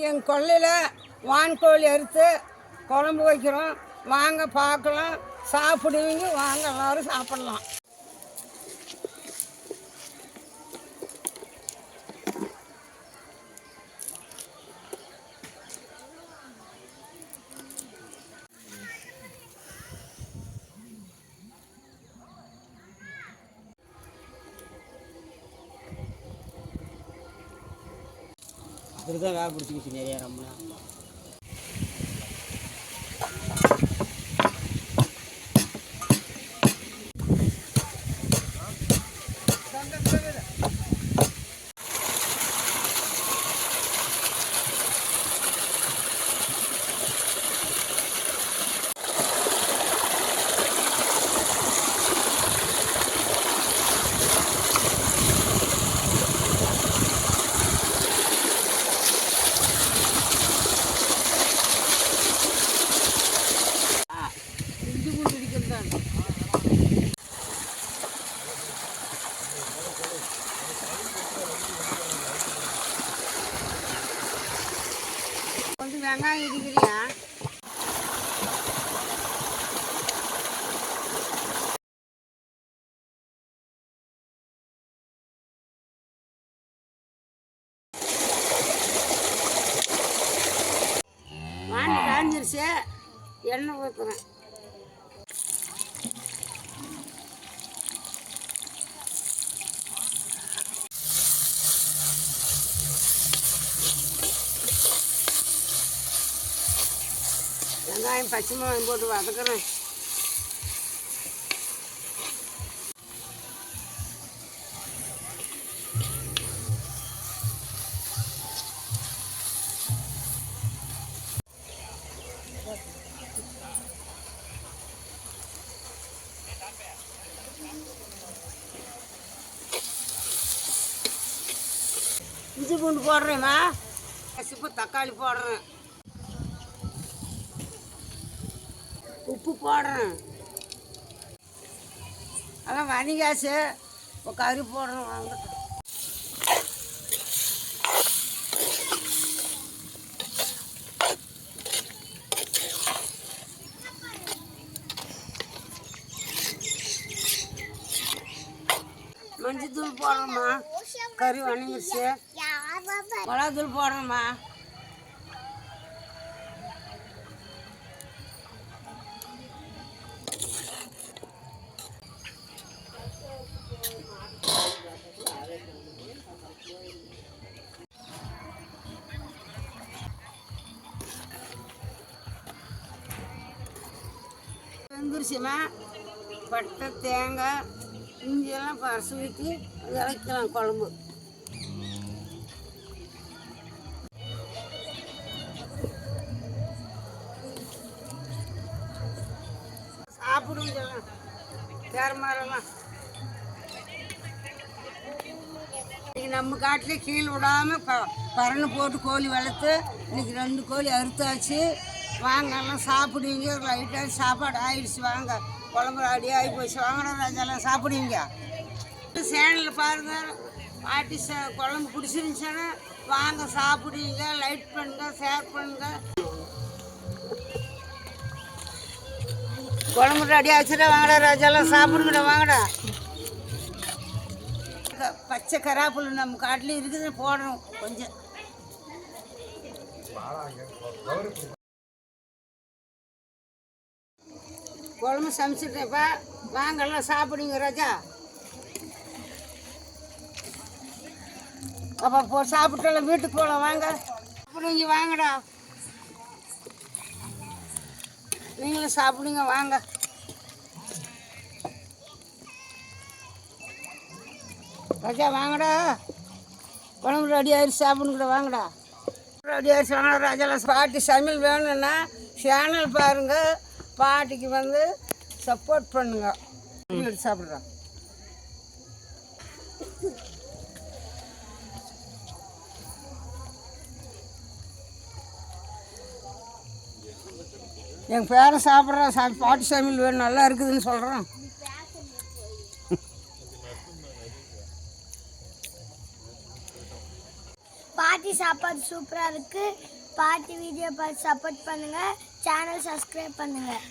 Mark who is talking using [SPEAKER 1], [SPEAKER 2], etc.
[SPEAKER 1] எங்கள் கொல்லையில் வான்கோழி அறுத்து குழம்பு வைக்கிறோம். வாங்க பார்க்கலாம், சாப்பிடுவீங்க, வாங்க எல்லோரும் சாப்பிட்லாம்.
[SPEAKER 2] அப்படிதான் வேலை பிடிச்சிக்கிச்சு நிறையா ரொம்ப.
[SPEAKER 1] கொஞ்சம் வெங்காயம் இடிக்கிறியா? வாண்டி காஞ்சிருச்சு, எண்ணெய் ஊற்றுறேன். வெங்காயம் பச்சை மிளகாய் போட்டு வதக்குறேன். இஞ்சி பூண்டு போடுறேம்மா. கசிப்பு தக்காளி போடுறேன், உப்பு போடுறேன். அதான் வணிகாசு இப்போ கறி போடுறேன். வாங்க மஞ்சத்தூள் போடுறோம்மா. கறி வணங்கிருச்சு. மிளகாத்தூள் போடுறோம்மா. வெந்துருச்சுமா. பட்டை, தேங்காய், இஞ்சியெல்லாம் பரசு ஊற்றி இறக்கலாம் குழம்பு. சாப்பிடுங்க பேரமாரெல்லாம். இன்னைக்கு நம்ம காட்டிலே கீழே விடாமல் பறனை போட்டு கோழி வளர்த்து இன்னைக்கு 2 கோழி அறுத்தாச்சு. வாங்க எல்லாம் சாப்பிடுவீங்க. லைட்டாக சாப்பாடு ஆயிடுச்சு. வாங்க குழம்பு அடி ஆகி போச்சு. வாங்கடா ராஜாலாம் சாப்பிடுவீங்க. சேனலில் பாருங்கள். பாட்டி குழம்பு பிடிச்சிருந்துச்சுன்னா வாங்க சாப்பிடுவீங்க. லைட் பண்ணுங்கள், ஷேர் பண்ணுங்கள். குழம்பு ரெடி ஆச்சுடா. வாங்கடா ராஜாலாம் சாப்பிடுங்கடா. வாங்கடா. பச்சை கராப்புல் நம்ம காட்டில் இருக்குது, போடணும் கொஞ்சம். குழம்பு சமைச்சிட்டேப்பா. வாங்க எல்லாம் சாப்பிடுங்க ராஜா. அப்போ சாப்பிட்டாலும் வீட்டுக்கு போகலாம். வாங்க சாப்பிடுங்க. வாங்கடா, நீங்களும் சாப்பிடுங்க. வாங்க ராஜா, வாங்கடா. குழம்பு ரெடி ஆயிடுச்சு, சாப்பிடுங்கடா. வாங்கடா, ரெடி ஆயிடுச்சு. வாங்கடா ராஜாலாம். பாட்டி சமையல் வேணும்னா சேனல் பாருங்கள். பாட்டிக்கு வந்து சப்போர்ட் பண்ணுங்க. சாப்பிட்றோம். எங்கள் பேரை சாப்பிட்றோம். பாட்டி சமையல் வேணும், நல்லா இருக்குதுன்னு சொல்கிறோம்.
[SPEAKER 3] பாட்டி சாப்பிட சாப்பாடு சூப்பராக இருக்குது. பாட்டி வீடியோ பார்த்து சப்போர்ட் பண்ணுங்கள். சேனல் சப்ஸ்கிரைப் பண்ணுங்கள்.